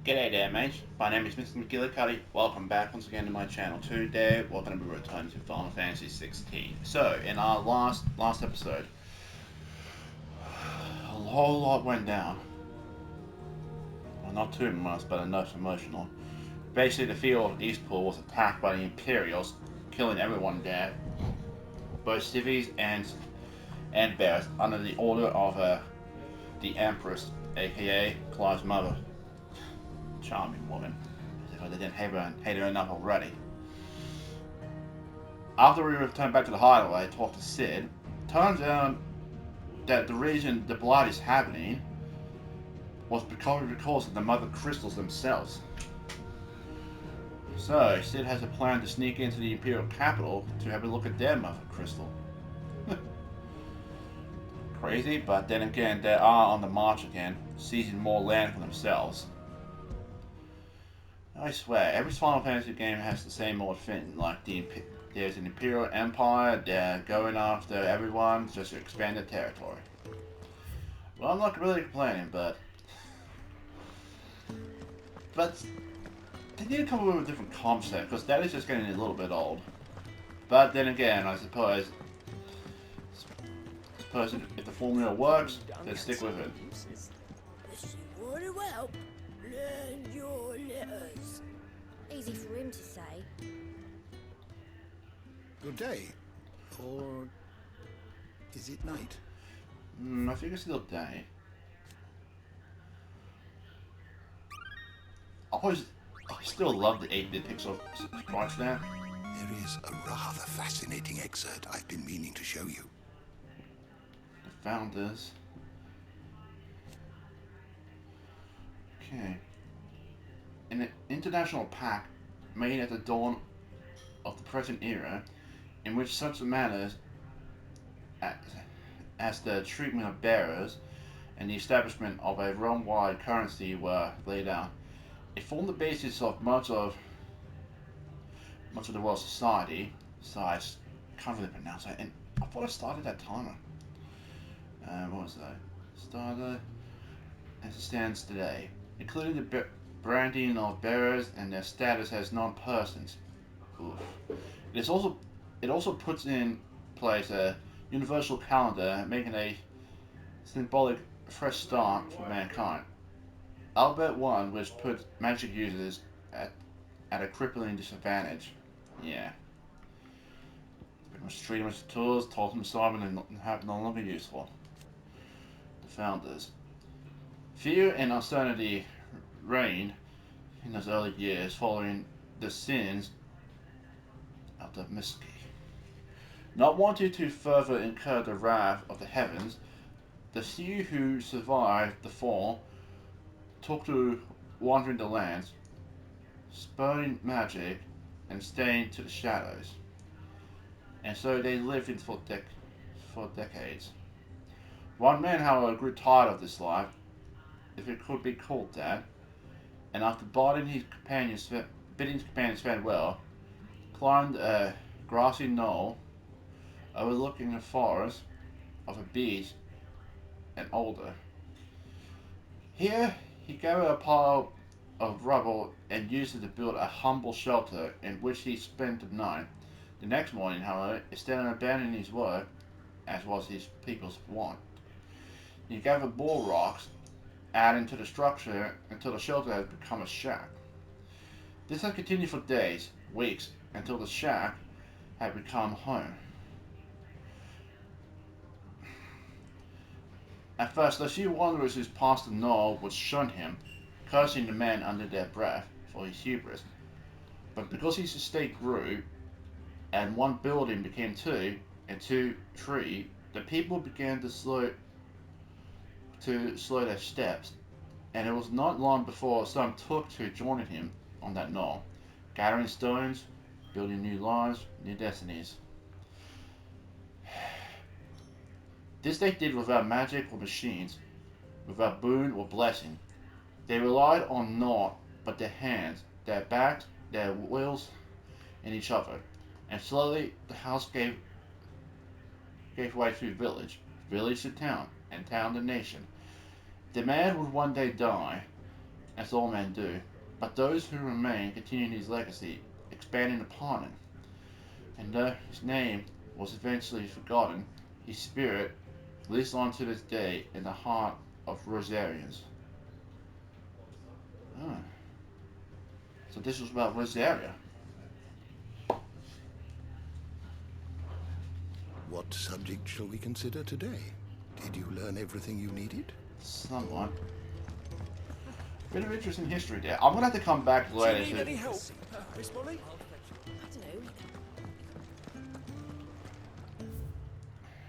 G'day there, mate. My name is Mr. Magilla-cutti. Welcome back once again to my channel. Today, we're going to be returning to Final Fantasy 16. So, in our last episode, a whole lot went down. Well, not too much, but enough emotional. Basically, the field of Eastpool was attacked by the Imperials, killing everyone there, both civvies and bears, under the order of the Empress, aka Clive's mother. Charming woman. Because they didn't hate her enough already. After we returned back to the hideaway, talked to Sid, turns out that the reason the blight is happening was because of the Mothercrystals themselves. So, Sid has a plan to sneak into the Imperial capital to have a look at their Mothercrystal. Crazy, but then again, they are on the march again, seizing more land for themselves. I swear, every Final Fantasy game has the same old thing, like there's an Imperial Empire, they're going after everyone just to expand their territory. Well, I'm not really complaining, but they need to come up with a different concept, because that is just getting a little bit old. But then again, I suppose if the formula works, then stick with it. Learn your letters. Easy for him to say. Good day. Or is it night? I think it's still day. I still love the 8-bit pixel sprites there. There is a rather fascinating excerpt I've been meaning to show you. The founders. Okay. An international pact made at the dawn of the present era, in which such matters as the treatment of bearers and the establishment of a realm-wide currency were laid out. It formed the basis of much of the world's society. Besides, can't really pronounce it. And I thought I started that timer. What was that? Started as it stands today, including the branding of bearers and their status as non-persons. It also puts in place a universal calendar, making a symbolic fresh start for mankind. Albeit one which puts magic users at a crippling disadvantage. Yeah. Pretty much treat them as tools, toss them aside and have no longer useful. The founders. Fear and uncertainty reigned in those early years following the sins of the Miski. Not wanting to further incur the wrath of the heavens, the few who survived the fall took to wandering the lands, spurning magic and staying to the shadows. And so they lived in for decades. One man, however, grew tired of this life, if it could be called that, and after bidding his companions farewell, climbed a grassy knoll overlooking a forest of a beech and alder. Here he gathered a pile of rubble and used it to build a humble shelter in which he spent the night. The next morning, however, instead of abandoning his work, as was his people's wont, he gathered more rocks, adding to the structure until the shelter had become a shack. This had continued for days, weeks, until the shack had become home. At first, the few wanderers who passed the knoll would shun him, cursing the man under their breath for his hubris. But because his estate grew, and one building became two, and two three, the people began to slow their steps, and it was not long before some took to joining him on that knoll, gathering stones, building new lives, new destinies. This they did without magic or machines, without boon or blessing. They relied on naught but their hands, their backs, their wills, and each other. And slowly the house gave way to village, village to town, and town to nation. The man would one day die, as all men do, but those who remain continue his legacy, expanding upon it. And though his name was eventually forgotten, his spirit lives on to this day in the heart of Rosarians. Oh. So this was about Rosaria. What subject shall we consider today? Did you learn everything you needed? Somewhat. Bit of interesting history there. I'm gonna have to come back later. Do you need any help, Miss Molly? I don't know.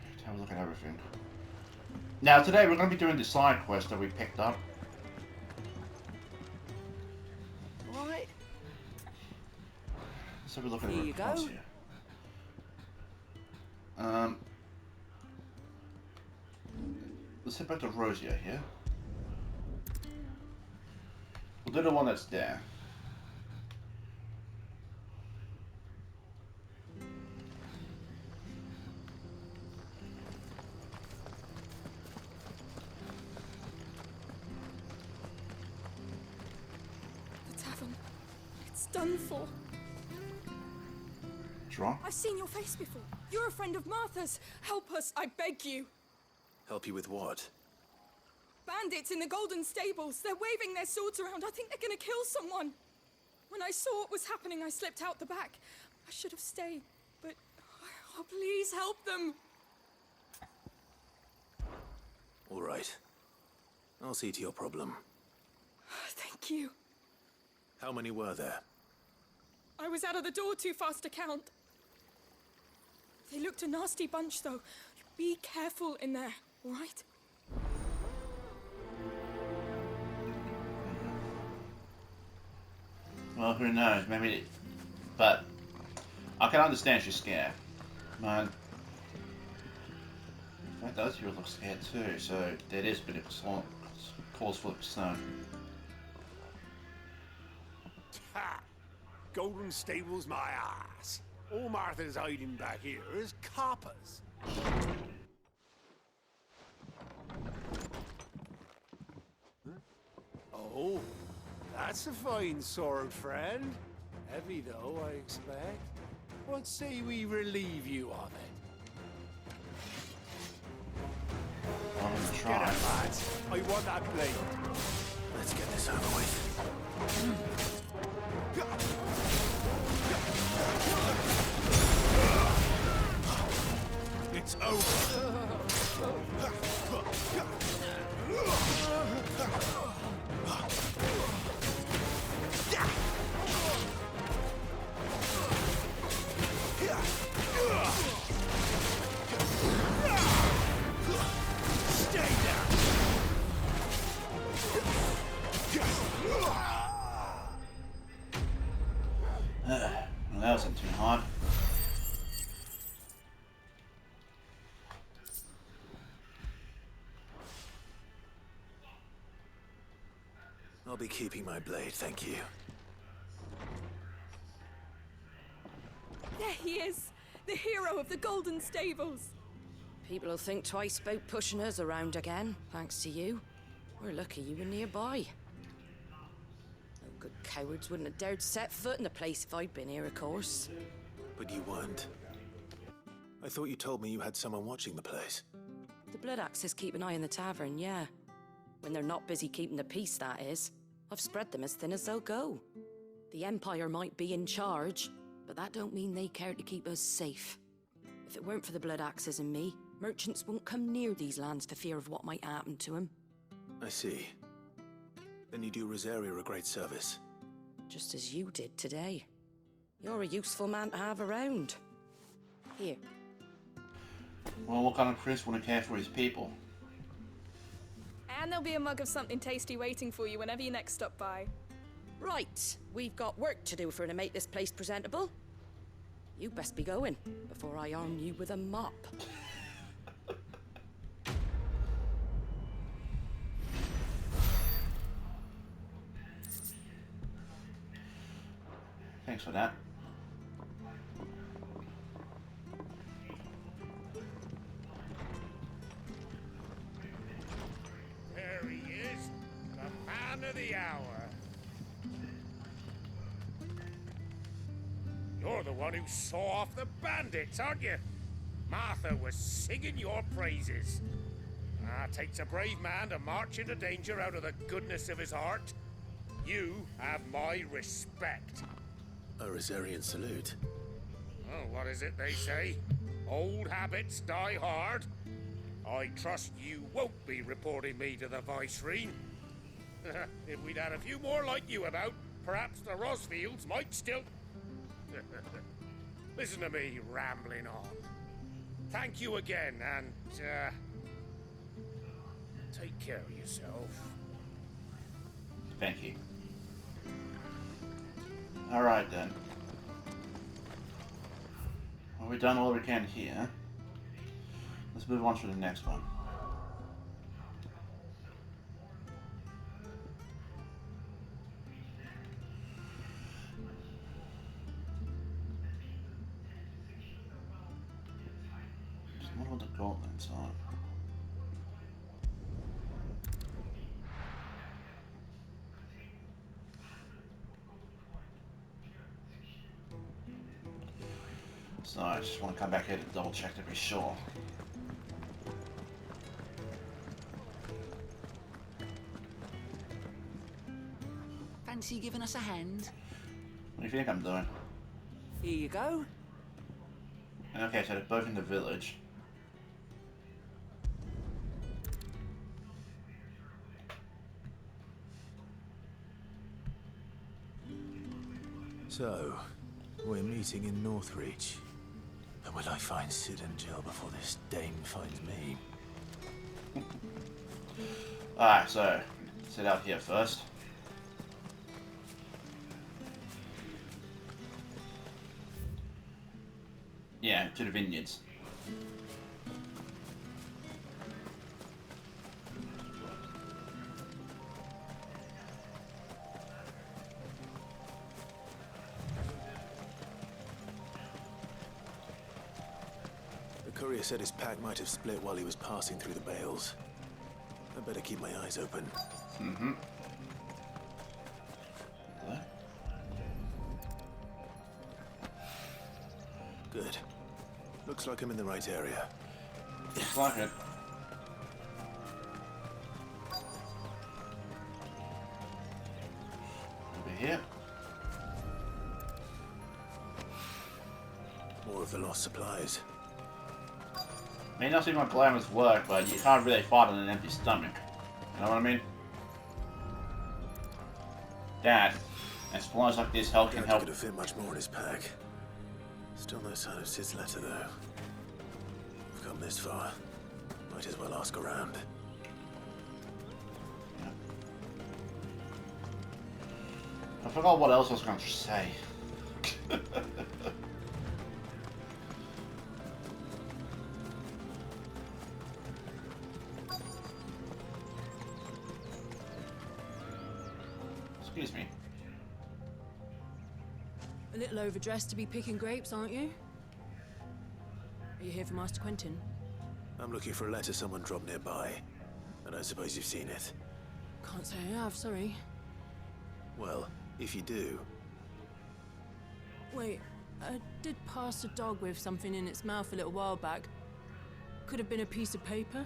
Let's have a look at everything. Now today we're gonna be doing the side quest that we picked up. Right. Let's have a look at Here the you reports go. here. Let's head back to Rosia here. We'll do the one that's there. The tavern. It's done for. What's wrong? I've seen your face before. You're a friend of Martha's. Help us, I beg you. Help you with what? Bandits in the Golden Stables. They're waving their swords around. I think they're gonna kill someone. When I saw what was happening, I slipped out the back. I should have stayed, but... Oh, please help them. All right. I'll see to your problem. Thank you. How many were there? I was out of the door too fast to count. They looked a nasty bunch, though. Be careful in there, all right? Well, who knows? Maybe... But... I can understand she's scared. Man. In fact, those people look scared too, so that is a bit of cause for concern. Ha! Golden Stable's my ass. All Martha's hiding back here is coppers. Huh? Oh, that's a fine sword, friend. Heavy though, I expect. What say we relieve you of it? I'm gonna Get try. it, lads. I want that blade. Let's get this over with. It's over. Stay down. Well, that wasn't too hard. I'll be keeping my blade, thank you. There he is, the hero of the Golden Stables. People will think twice about pushing us around again, thanks to you. We're lucky you were nearby. No good cowards wouldn't have dared set foot in the place if I'd been here, of course. But you weren't. I thought you told me you had someone watching the place. The Blood Axes keep an eye on the tavern, yeah. When they're not busy keeping the peace, that is. I've spread them as thin as they'll go. The Empire might be in charge, but that don't mean they care to keep us safe. If it weren't for the Blood Axes and me, merchants won't come near these lands for fear of what might happen to them. I see. Then you do Rosaria a great service. Just as you did today. You're a useful man to have around. Here. Well, what kind of prince wouldn't care for his people? And there'll be a mug of something tasty waiting for you whenever you next stop by. Right, we've got work to do for to make this place presentable. You best be going, before I arm you with a mop. Thanks for that. There he is, the man of the the hour. You're the one who saw off the bandits, aren't you? Martha was singing your praises. Ah, takes a brave man to march into danger out of the goodness of his heart. You have my respect. A Rosarian salute. Oh, what is it they say? Old habits die hard. I trust you won't be reporting me to the Viceroy. If we'd had a few more like you about, perhaps the Rosfields might still... Listen to me rambling on. Thank you again, and, take care of yourself. Thank you. Alright then. Well, we've done all we can here. Let's move on to the next one. Just wonder what the gauntlets are. So I just want to come back here to double check to be sure. Fancy giving us a hand? What do you think I'm doing? Here you go. Okay, so they're both in the village. So, we're meeting in Northreach. And will I find Sid and Jill before this dame finds me? Alright, so let's head out here first. Yeah, to the vineyards. The courier said his pack might have split while he was passing through the bales. I better keep my eyes open. Mm-hmm. Good. Looks like I'm in the right area. Looks like it. Over here. More of the lost supplies. May not seem like glamorous work, but you can't really fight on an empty stomach. You know what I mean? That, and supplies like this can help. Could have fit much more in his pack. Still no sign of Sid's letter, though. We've come this far. Might as well ask around. Yeah. I forgot what else I was going to say. Excuse me. A little overdressed to be picking grapes, aren't you? Are you here for Master Quentin? I'm looking for a letter someone dropped nearby. And I suppose you've seen it. Can't say I have, sorry. Well, if you do... Wait, I did pass a dog with something in its mouth a little while back. Could have been a piece of paper.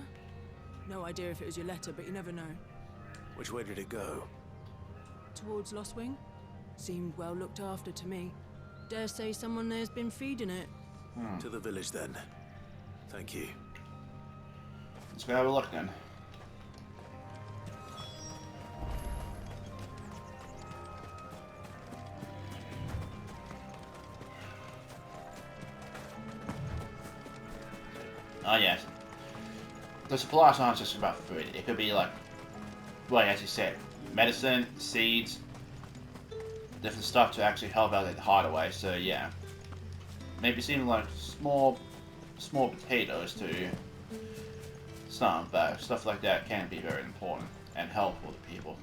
No idea if it was your letter, but you never know. Which way did it go? Towards Lost Wing? Seemed well looked after to me. Dare say someone there's been feeding it. To the village, then. Thank you. Let's go have a look then. Ah, yes. The supplies aren't just about food. It could be like, well, as you said, medicine, seeds, different stuff to actually help out at the hideaway. So yeah, maybe seem like small potatoes to some, but stuff like that can be very important and helpful to people.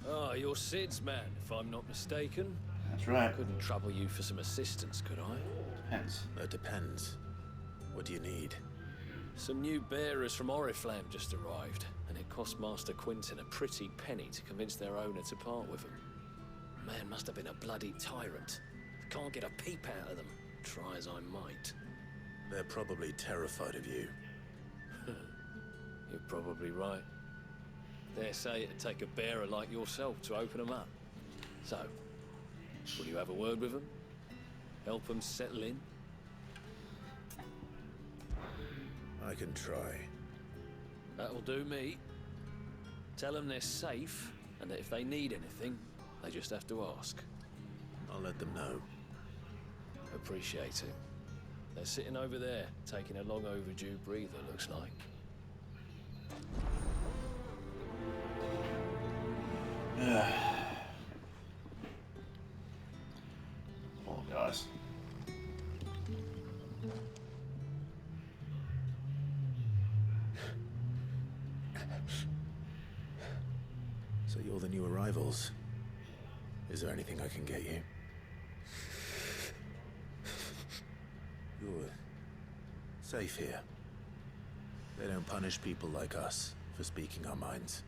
Ah, you're Sid's man, if I'm not mistaken. That's right. Couldn't trouble you for some assistance, could I? Depends. That depends. What do you need? Some new bearers from Oriflamme just arrived, and it cost Master Quinton a pretty penny to convince their owner to part with them. Man must have been a bloody tyrant. Can't get a peep out of them, try as I might. They're probably terrified of you. You're probably right. Dare say it'd take a bearer like yourself to open them up. So, will you have a word with them? Help them settle in? I can try. That'll do me. Tell them they're safe, and that if they need anything, they just have to ask. I'll let them know. Appreciate it. They're sitting over there, taking a long overdue breather, looks like. Poor guys. So you're the new arrivals. Is there anything I can get you? You're safe here. They don't punish people like us for speaking our minds.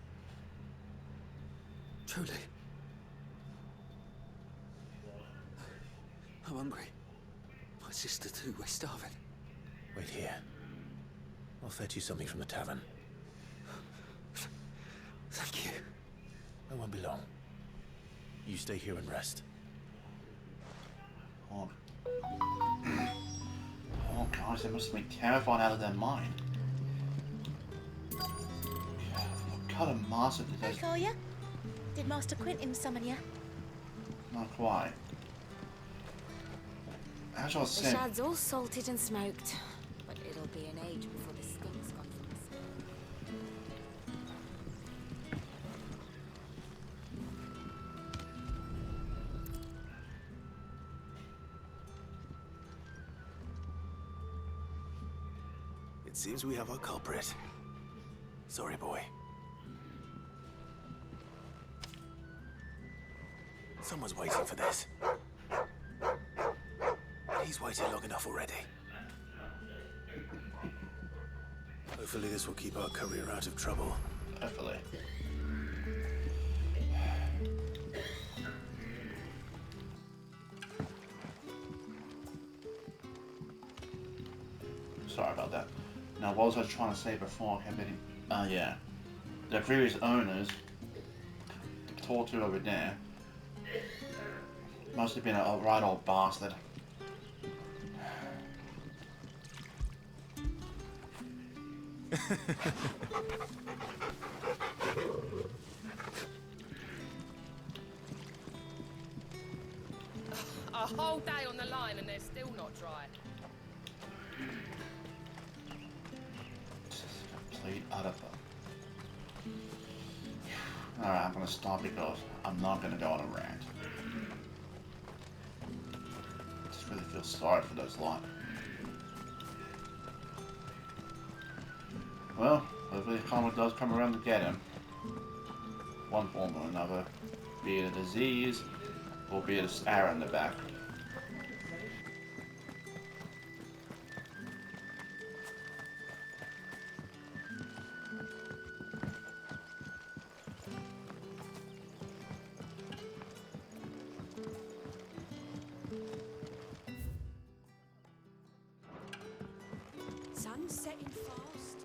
Truly. I'm hungry. My sister too, we're starving. Wait here. I'll fetch you something from the tavern. Thank you. I won't be long. You stay here and rest. Oh, oh gosh, they must be terrified out of their mind. What kind of master did Hi, they... Collier. Did Master Quinton summon you? Not quite. As I was The saying... shad's all salted and smoked, but it'll be an age before the stink's gone from the skin. It seems we have our culprit. Sorry, boy. Someone's waiting for this. He's waited long enough already. Hopefully this will keep our courier out of trouble. Hopefully. Sorry about that. Now, what was I trying to say before I kept getting... yeah. The previous owners, the torture over there, must have been a right old bastard. A whole day on the line and they're still not dry. Complete utter. Alright, I'm gonna stop because I'm not gonna go on a rant. I just really feel sorry for those lot. Well, hopefully the karma does come around to get him. One form or another. Be it a disease, or be it a arrow in the back. Sun's setting fast.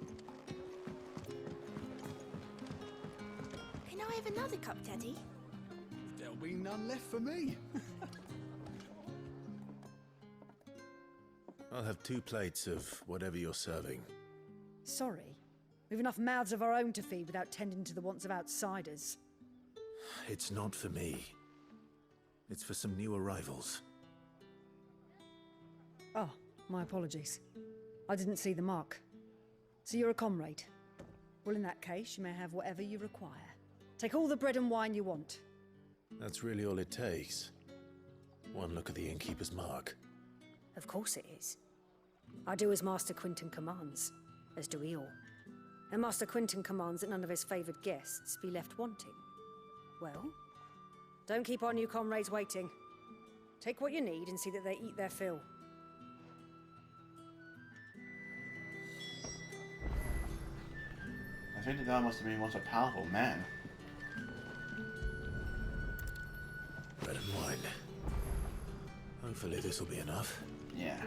Can I have another cup, Daddy? There'll be none left for me. I'll have 2 plates of whatever you're serving. Sorry. We've enough mouths of our own to feed without tending to the wants of outsiders. It's not for me. It's for some new arrivals. Oh, my apologies. I didn't see the mark. So you're a comrade. Well, in that case, you may have whatever you require. Take all the bread and wine you want. That's really all it takes. One look at the innkeeper's mark. Of course it is. I do as Master Quinton commands, as do we all. And Master Quinton commands that none of his favoured guests be left wanting. Well, don't keep our new comrades waiting. Take what you need and see that they eat their fill. think that must have been once a powerful man. Bread and wine. Hopefully this will be enough. Yeah.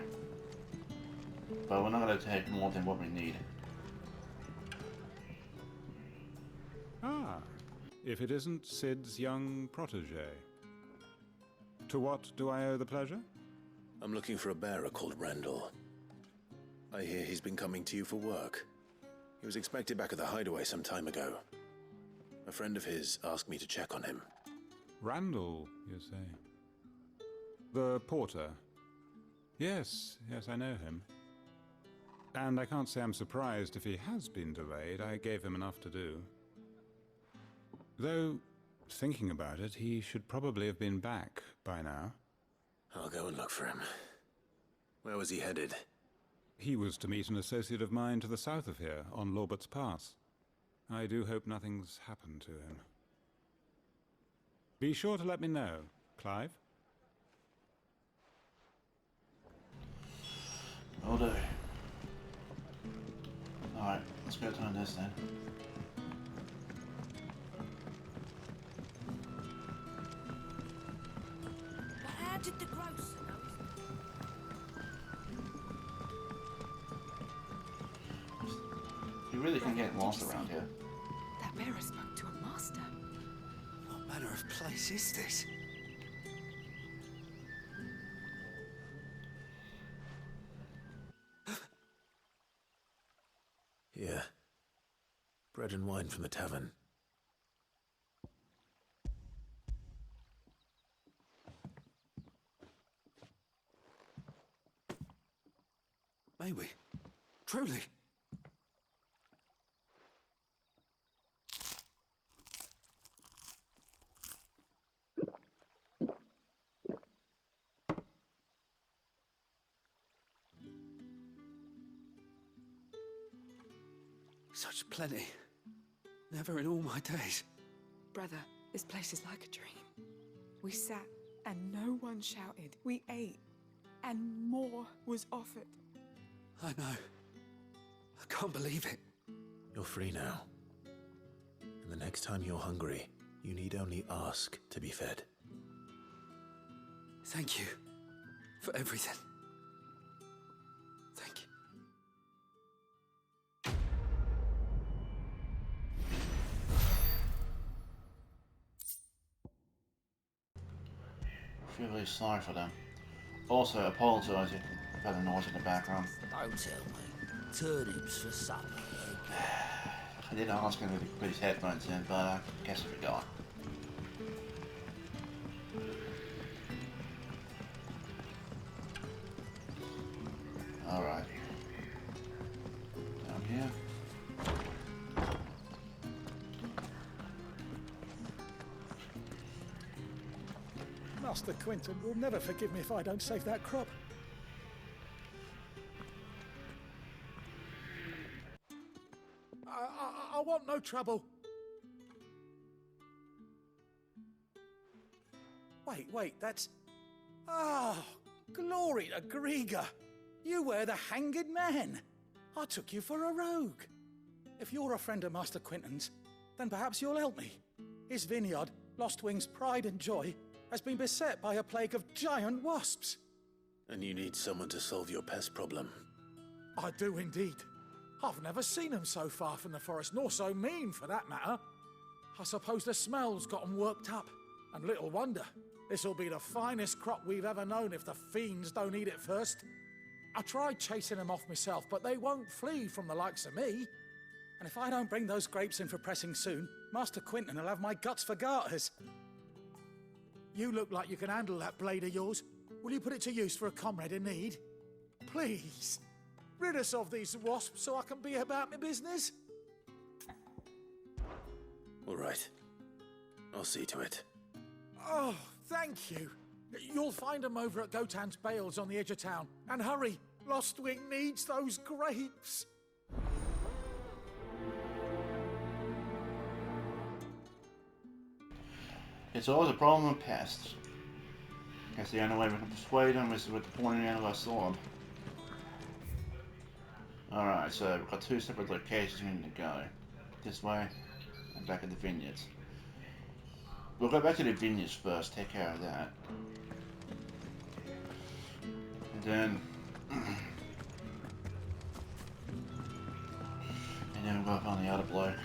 But we're not going to take more than what we need. Ah, if it isn't Sid's young protege. To what do I owe the pleasure? I'm looking for a bearer called Randall. I hear he's been coming to you for work. He was expected back at the hideaway some time ago. A friend of his asked me to check on him. Randall, you say? The porter? Yes, I know him. And I can't say I'm surprised if he has been delayed. I gave him enough to do. Though, thinking about it, he should probably have been back by now. I'll go and look for him. Where was he headed? He was to meet an associate of mine to the south of here, on Lorbert's Pass. I do hope nothing's happened to him. Be sure to let me know, Clive. Will do. Alright, let's go turn this then. But how did the grocer know? You really can get lost around here. That bearer spoke to a master. What manner of place is this? Here. Bread and wine from the tavern. May we? Truly? Such plenty. Never in all my days. Brother, this place is like a dream. We sat and no one shouted. We ate and more was offered. I know. I can't believe it. You're free now. And the next time you're hungry, you need only ask to be fed. Thank you for everything. Thank you. I feel really sorry for them. Also, apologise if you've had a noise in the background. Don't tell me. Turnips for supper. I did ask him to put his headphones in, but I guess I forgot. Alright. Down here. Master Quinton will never forgive me if I don't save that crop. I want no trouble. Wait, that's... Ah, glory to Grieger. You were the hanged man. I took you for a rogue. If you're a friend of Master Quinton's, then perhaps you'll help me. His vineyard, Lostwing's pride and joy, has been beset by a plague of giant wasps. And you need someone to solve your pest problem. I do indeed. I've never seen them so far from the forest, nor so mean for that matter. I suppose the smell's got 'em worked up. And little wonder. This'll be the finest crop we've ever known if the fiends don't eat it first. I tried chasing them off myself, but they won't flee from the likes of me. And if I don't bring those grapes in for pressing soon, Master Quinton will have my guts for garters. You look like you can handle that blade of yours. Will you put it to use for a comrade in need? Please, rid us of these wasps so I can be about my business. All right. I'll see to it. Oh, thank you. You'll find them over at Gotan's Bales on the edge of town. And hurry, Lostwing needs those grapes. It's always a problem with pests. Guess the only way we can persuade them is with the pointing end of our sword. Alright, so we've got two separate locations we need to go. this way and back at the vineyards. We'll go back to the vineyards first, take care of that. And then we'll go up on the other bloke.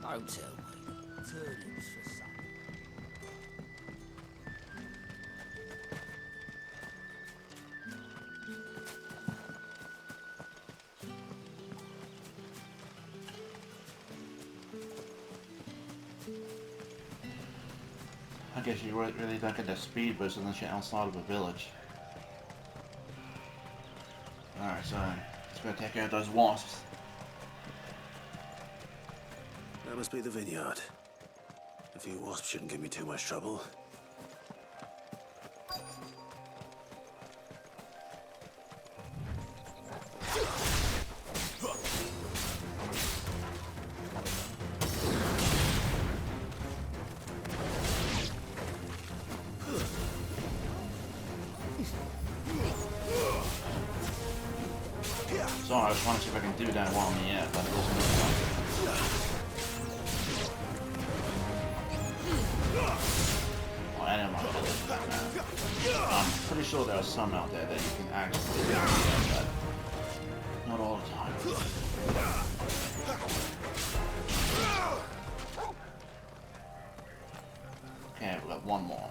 Don't tell me. Turnips for supper. I guess you really don't get that speed boost unless you're outside of a village. Alright, so let's go take care of those wasps. That must be the vineyard. A few wasps shouldn't give me too much trouble. Sorry, I was trying to see if I can do that while I'm in the air, but it wasn't I'm pretty sure there are some out there that you can actually do, but not all the time. Okay, we've got one more.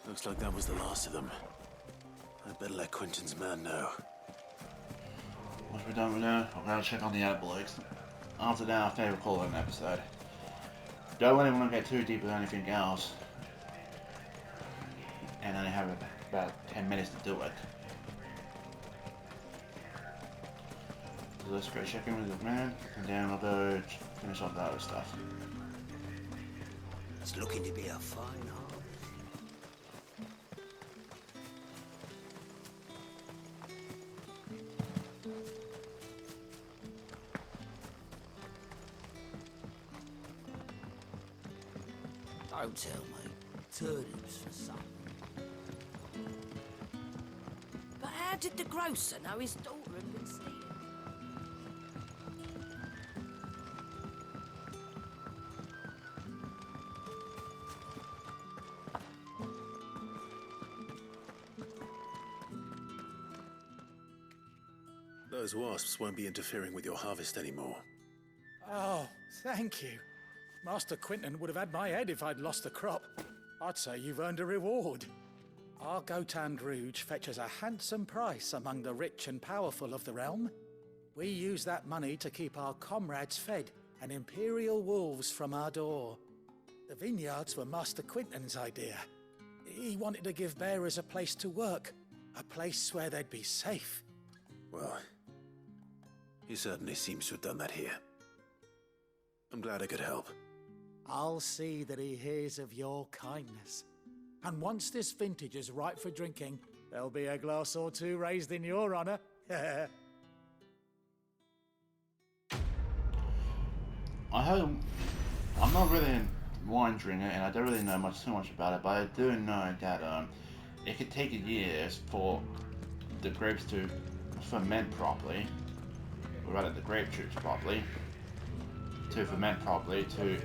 Looks like that was the last of them. I'd better let Quentin's man know. Once we're done with that, I'll go check on the other blokes. After that, our favourite call of an episode. Don't really want to get too deep with anything else. And only have about 10 minutes to do it. So let's go check in with the man, and then we'll go finish off the other stuff. It's looking to be a fine harvest. Don't tell me. Turnips for supper. But how did the grocer know his daughter had been stealing? Those wasps won't be interfering with your harvest anymore. Oh, thank you. Master Quentin would have had my head if I'd lost the crop. I'd say you've earned a reward. Our Gotand Rouge fetches a handsome price among the rich and powerful of the realm. We use that money to keep our comrades fed and Imperial wolves from our door. The vineyards were Master Quentin's idea. He wanted to give bearers a place to work, a place where they'd be safe. Well, he certainly seems to have done that here. I'm glad I could help. I'll see that he hears of your kindness. And once this vintage is ripe for drinking, there'll be a glass or two raised in your honor. I'm not really a wine drinker, and I don't really know too much about it, but I do know that it could take years for the grapes to ferment properly, or rather the grape juice properly, to ferment properly to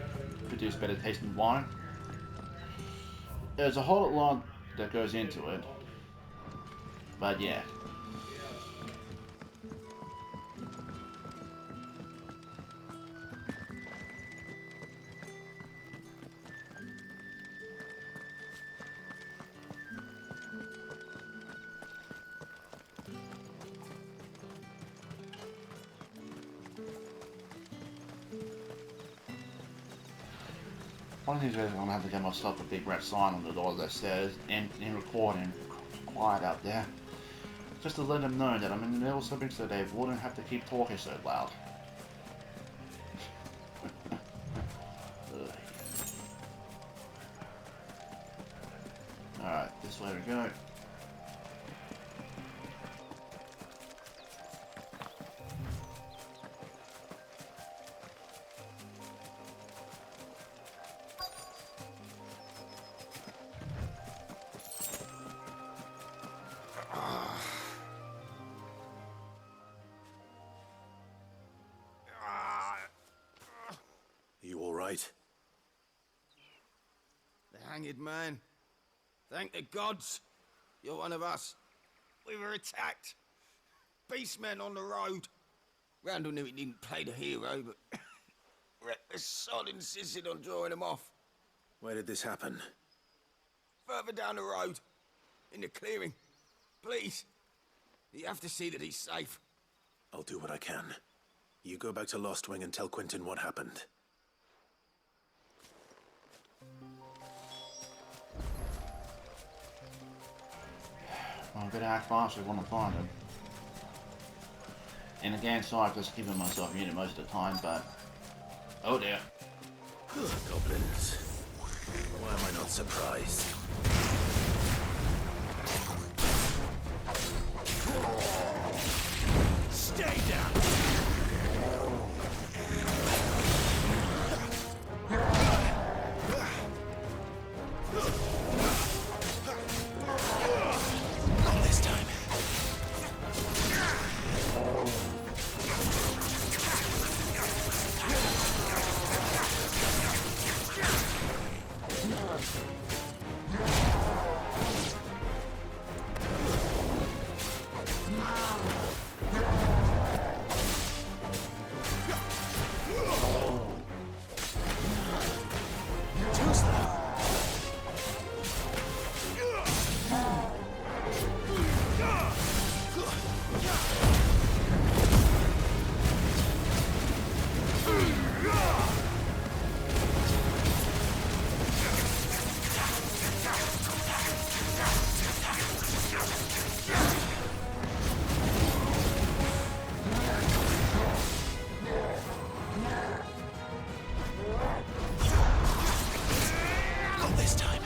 produce better tasting wine. There's a whole lot that goes into it, but yeah. I One of these days I'm gonna have to get myself a big red sign on the door that says in recording, quiet out there. Just to let them know that I'm in the middle of something so they wouldn't have to keep talking so loud. Alright, this way we go. You all right? The hanged man. Thank the gods. You're one of us. We were attacked. Beastmen on the road. Randall knew he didn't play the hero, but the sod insisted on drawing him off. Where did this happen? Further down the road. In the clearing. Please. You have to see that he's safe. I'll do what I can. You go back to Lost Wing and tell Quentin what happened. Well, I'm gonna act fast if I want to find him. And again, sorry for just keeping myself muted most of the time, but... Oh dear. Goblins. Why am I not surprised? Stay down! Not this time.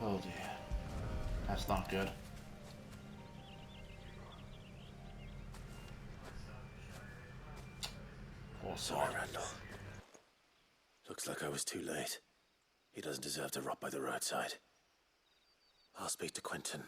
Oh dear. That's not good. Poor Sorry, Randall. Looks like I was too late. He doesn't deserve to rot by the roadside. I'll speak to Quentin.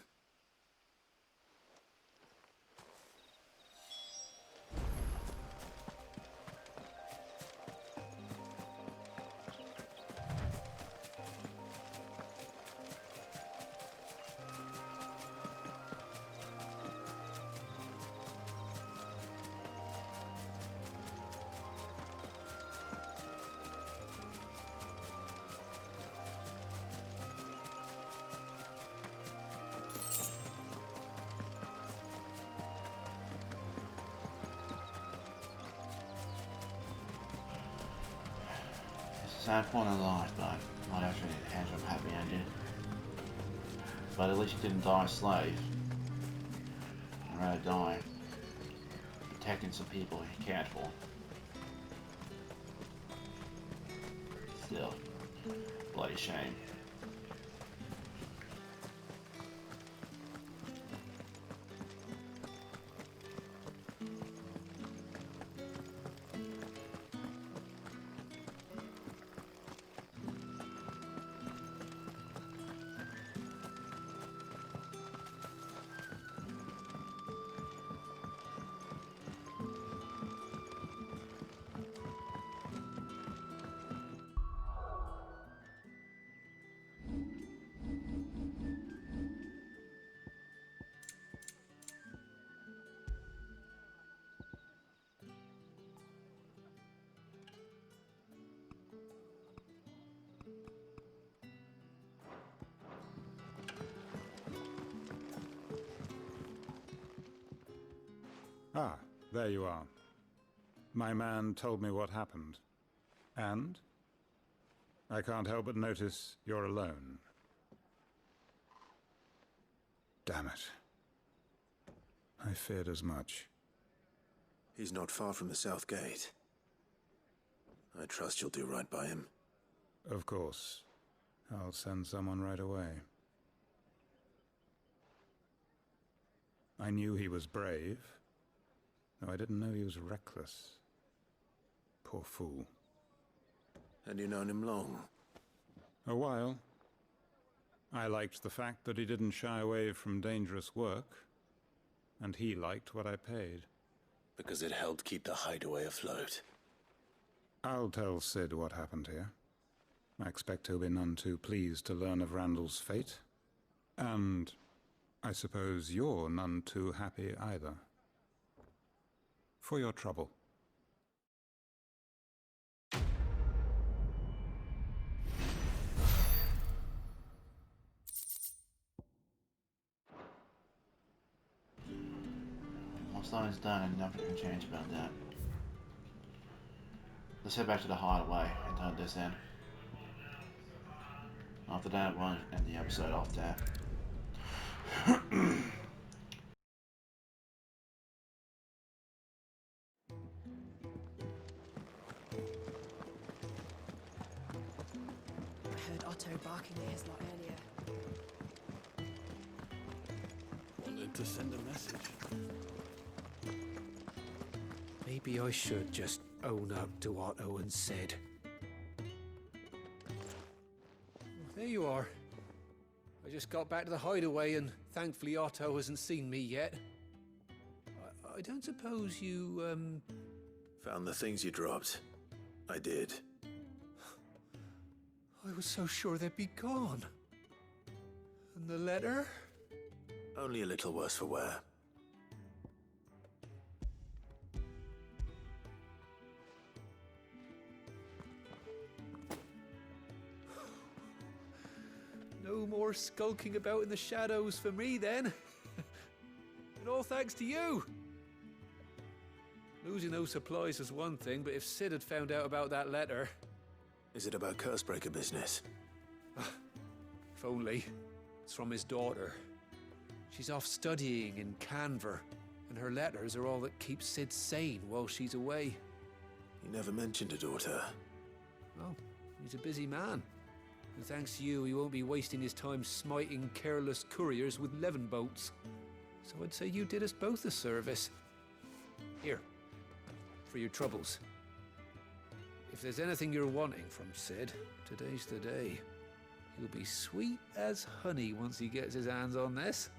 sad point in life, but not actually a handsome happy ending. But at least he didn't die a slave. I'd rather die protecting some people he cared for. Still, bloody shame. Ah, there you are. My man told me what happened. And? I can't help but notice you're alone. Damn it. I feared as much. He's not far from the South Gate. I trust you'll do right by him. Of course. I'll send someone right away. I knew he was brave, though I didn't know he was reckless. Poor fool. And you known him long? A while. I liked the fact that he didn't shy away from dangerous work, and he liked what I paid. Because it helped keep the hideaway afloat. I'll tell Sid what happened here. I expect he'll be none too pleased to learn of Randall's fate. And I suppose you're none too happy either. For your trouble. What's done is done and nothing can change about that. Let's head back to the hideaway and turn this in. After that, we'll end the episode off there. I heard Otto barking at his lot earlier. Wanted to send a message. Maybe I should just own up to Otto and Sid. There you are. I just got back to the hideaway and thankfully Otto hasn't seen me yet. I don't suppose you, Found the things you dropped. I did. I was so sure they'd be gone. And the letter? Only a little worse for wear. No more skulking about in the shadows for me, then. And all thanks to you. Losing those supplies was one thing, but if Sid had found out about that letter... Is it about Cursebreaker business? If only. It's from his daughter. She's off studying in Canver, and her letters are all that keeps Sid sane while she's away. He never mentioned a daughter. Oh, he's a busy man. And thanks to you, he won't be wasting his time smiting careless couriers with levin bolts. So I'd say you did us both a service. Here, for your troubles. If there's anything you're wanting from Sid, today's the day. He'll be sweet as honey once he gets his hands on this.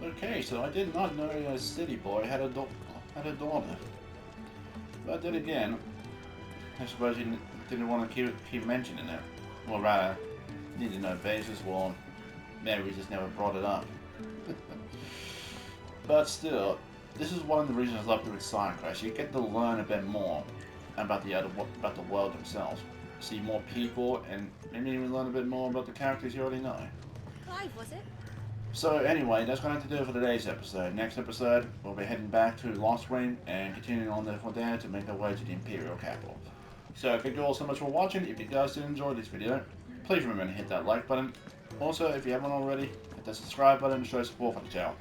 Okay, so I did not know a city boy had a daughter. But then again, I suppose he didn't want to keep mentioning it. Or rather, needed no basis, or maybe we just never brought it up. But still, this is one of the reasons I love doing Side Quest. You get to learn a bit more about the world themselves. See more people, and maybe even learn a bit more about the characters you already know. Clive, was it? So anyway, that's going to do it for today's episode. Next episode, we'll be heading back to Northreach and continuing on there from there to make our way to the Imperial capital. So thank you all so much for watching. If you guys did enjoy this video, please remember to hit that like button. Also, if you haven't already, hit that subscribe button to show support for the channel.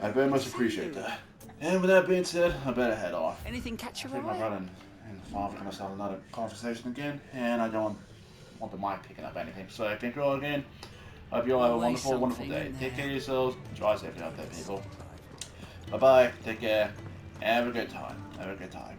I very much appreciate that. And with that being said, I better head off. Anything catch your I think my eye? brother and father going to start another conversation again, and I don't want the mic picking up anything. So thank you all again. Hope you all have a wonderful, wonderful day. Take care of yourselves. Drive safely out there, people. Bye-bye. Take care. Have a good time. Have a good time.